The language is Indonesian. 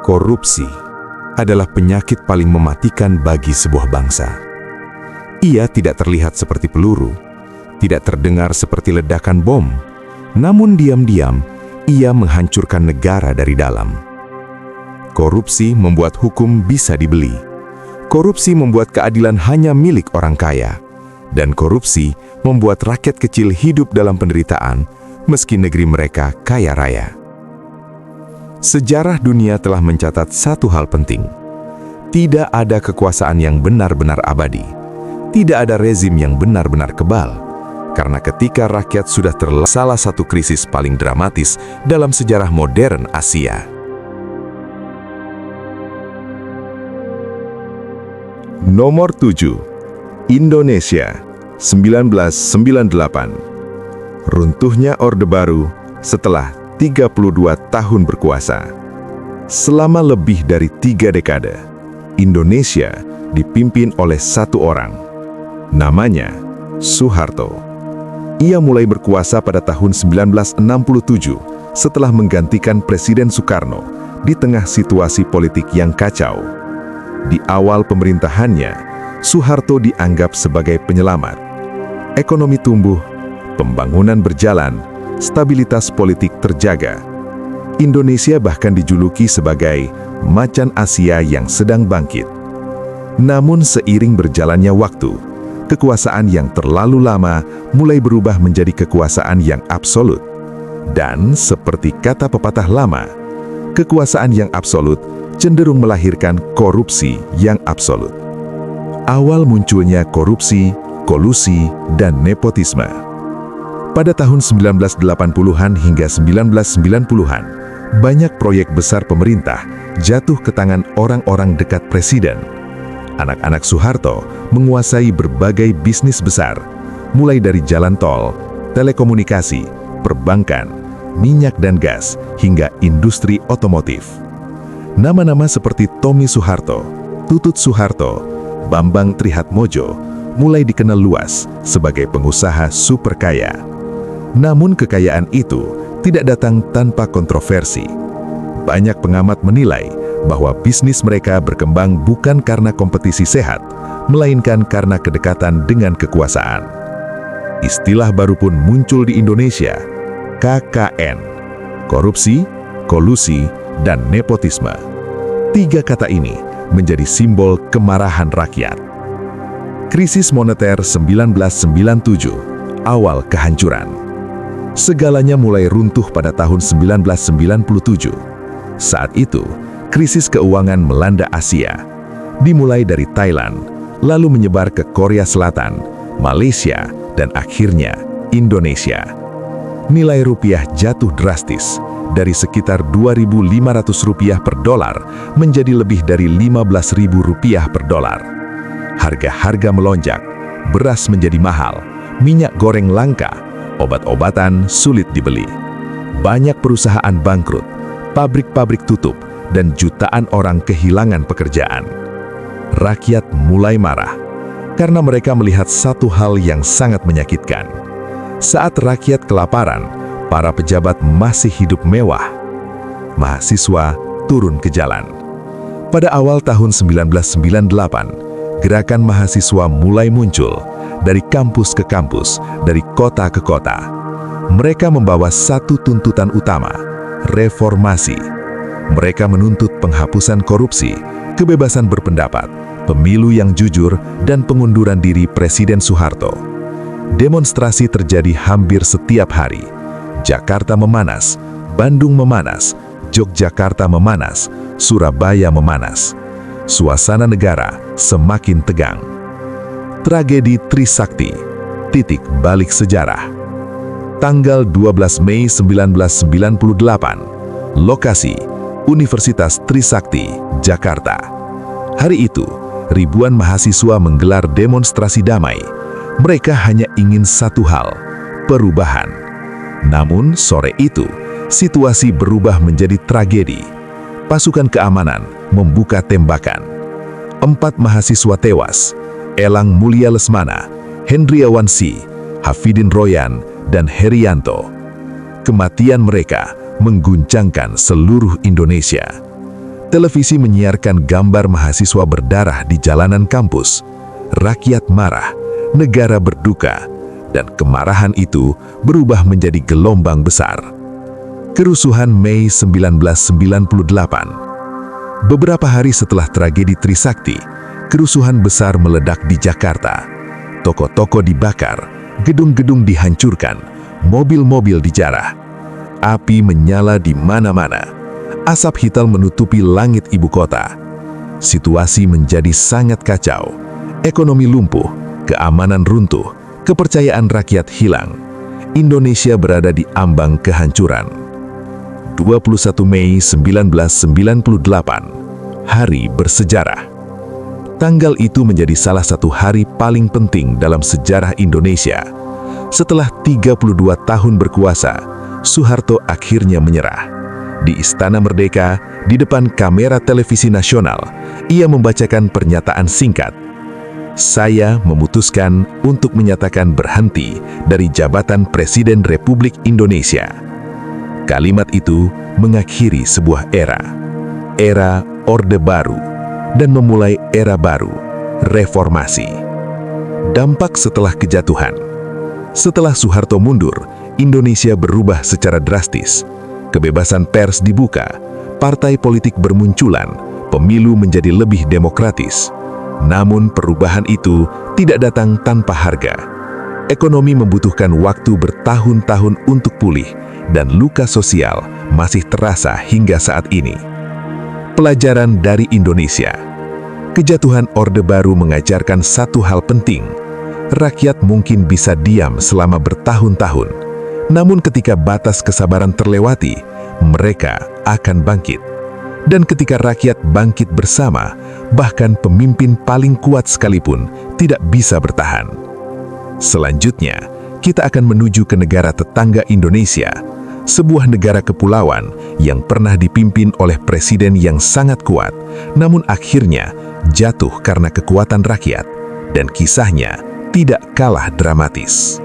Korupsi adalah penyakit paling mematikan bagi sebuah bangsa. Ia tidak terlihat seperti peluru, tidak terdengar seperti ledakan bom, namun diam-diam ia menghancurkan negara dari dalam. Korupsi membuat hukum bisa dibeli. Korupsi membuat keadilan hanya milik orang kaya. Dan korupsi membuat rakyat kecil hidup dalam penderitaan meski negeri mereka kaya raya. Sejarah dunia telah mencatat satu hal penting. Tidak ada kekuasaan yang benar-benar abadi. Tidak ada rezim yang benar-benar kebal. Karena ketika rakyat sudah salah satu krisis paling dramatis dalam sejarah modern Asia. Nomor 7. Indonesia, 1998. Runtuhnya Orde Baru setelah 32 tahun berkuasa. Selama lebih dari 3 dekade, Indonesia dipimpin oleh satu orang. Namanya Soeharto. Ia mulai berkuasa pada tahun 1967 setelah menggantikan Presiden Soekarno di tengah situasi politik yang kacau. Di awal pemerintahannya, Soeharto dianggap sebagai penyelamat. Ekonomi tumbuh, pembangunan berjalan, stabilitas politik terjaga. Indonesia bahkan dijuluki sebagai macan Asia yang sedang bangkit. Namun seiring berjalannya waktu, kekuasaan yang terlalu lama mulai berubah menjadi kekuasaan yang absolut. Dan seperti kata pepatah lama, kekuasaan yang absolut cenderung melahirkan korupsi yang absolut. Awal munculnya korupsi, kolusi, dan nepotisme. Pada tahun 1980-an hingga 1990-an, banyak proyek besar pemerintah jatuh ke tangan orang-orang dekat presiden. Anak-anak Soeharto menguasai berbagai bisnis besar, mulai dari jalan tol, telekomunikasi, perbankan, minyak dan gas, hingga industri otomotif. Nama-nama seperti Tommy Soeharto, Tutut Soeharto, Bambang Trihatmojo mulai dikenal luas sebagai pengusaha super kaya. Namun kekayaan itu tidak datang tanpa kontroversi. Banyak pengamat menilai bahwa bisnis mereka berkembang bukan karena kompetisi sehat, melainkan karena kedekatan dengan kekuasaan. Istilah baru pun muncul di Indonesia, KKN, korupsi, kolusi, dan nepotisme. 3 kata ini menjadi simbol kemarahan rakyat. Krisis moneter 1997, awal kehancuran. Segalanya mulai runtuh pada tahun 1997. Saat itu, krisis keuangan melanda Asia, dimulai dari Thailand, lalu menyebar ke Korea Selatan, Malaysia, dan akhirnya Indonesia. Nilai rupiah jatuh drastis, dari sekitar Rp2.500 per dolar menjadi lebih dari Rp15.000 per dolar. Harga-harga melonjak, beras menjadi mahal, minyak goreng langka, obat-obatan sulit dibeli. Banyak perusahaan bangkrut, pabrik-pabrik tutup, dan jutaan orang kehilangan pekerjaan. Rakyat mulai marah karena mereka melihat satu hal yang sangat menyakitkan. Saat rakyat kelaparan, para pejabat masih hidup mewah. Mahasiswa turun ke jalan. Pada awal tahun 1998, gerakan mahasiswa mulai muncul dari kampus ke kampus, dari kota ke kota. Mereka membawa satu tuntutan utama, reformasi. Mereka menuntut penghapusan korupsi, kebebasan berpendapat, pemilu yang jujur, dan pengunduran diri Presiden Soeharto. Demonstrasi terjadi hampir setiap hari. Jakarta memanas, Bandung memanas, Yogyakarta memanas, Surabaya memanas. Suasana negara semakin tegang. Tragedi Trisakti, titik balik sejarah. Tanggal 12 Mei 1998, lokasi Universitas Trisakti, Jakarta. Hari itu, ribuan mahasiswa menggelar demonstrasi damai. Mereka hanya ingin satu hal, perubahan. Namun sore itu, situasi berubah menjadi tragedi. Pasukan keamanan membuka tembakan. 4 mahasiswa tewas, Elang Mulia Lesmana, Hendriawan Si, Hafidin Royan, dan Herianto. Kematian mereka mengguncangkan seluruh Indonesia. Televisi menyiarkan gambar mahasiswa berdarah di jalanan kampus. Rakyat marah, negara berduka, dan kemarahan itu berubah menjadi gelombang besar. Kerusuhan Mei 1998. Beberapa hari setelah tragedi Trisakti, kerusuhan besar meledak di Jakarta. Toko-toko dibakar, gedung-gedung dihancurkan, mobil-mobil dijarah. Api menyala di mana-mana. Asap hitam menutupi langit ibu kota. Situasi menjadi sangat kacau. Ekonomi lumpuh, keamanan runtuh, kepercayaan rakyat hilang. Indonesia berada di ambang kehancuran. 21 Mei 1998, hari bersejarah. Tanggal itu menjadi salah satu hari paling penting dalam sejarah Indonesia. Setelah 32 tahun berkuasa, Soeharto akhirnya menyerah. Di Istana Merdeka, di depan kamera televisi nasional, ia membacakan pernyataan singkat. Saya memutuskan untuk menyatakan berhenti dari jabatan Presiden Republik Indonesia. Kalimat itu mengakhiri sebuah era Orde Baru, dan memulai era baru, reformasi. Dampak setelah kejatuhan. Setelah Soeharto mundur, Indonesia berubah secara drastis. Kebebasan pers dibuka, partai politik bermunculan, pemilu menjadi lebih demokratis. Namun perubahan itu tidak datang tanpa harga. Ekonomi membutuhkan waktu bertahun-tahun untuk pulih, dan luka sosial masih terasa hingga saat ini. Pelajaran dari Indonesia. Kejatuhan Orde Baru mengajarkan satu hal penting. Rakyat mungkin bisa diam selama bertahun-tahun. Namun ketika batas kesabaran terlewati, mereka akan bangkit. Dan ketika rakyat bangkit bersama, bahkan pemimpin paling kuat sekalipun tidak bisa bertahan. Selanjutnya, kita akan menuju ke negara tetangga Indonesia, sebuah negara kepulauan yang pernah dipimpin oleh presiden yang sangat kuat, namun akhirnya jatuh karena kekuatan rakyat, dan kisahnya tidak kalah dramatis.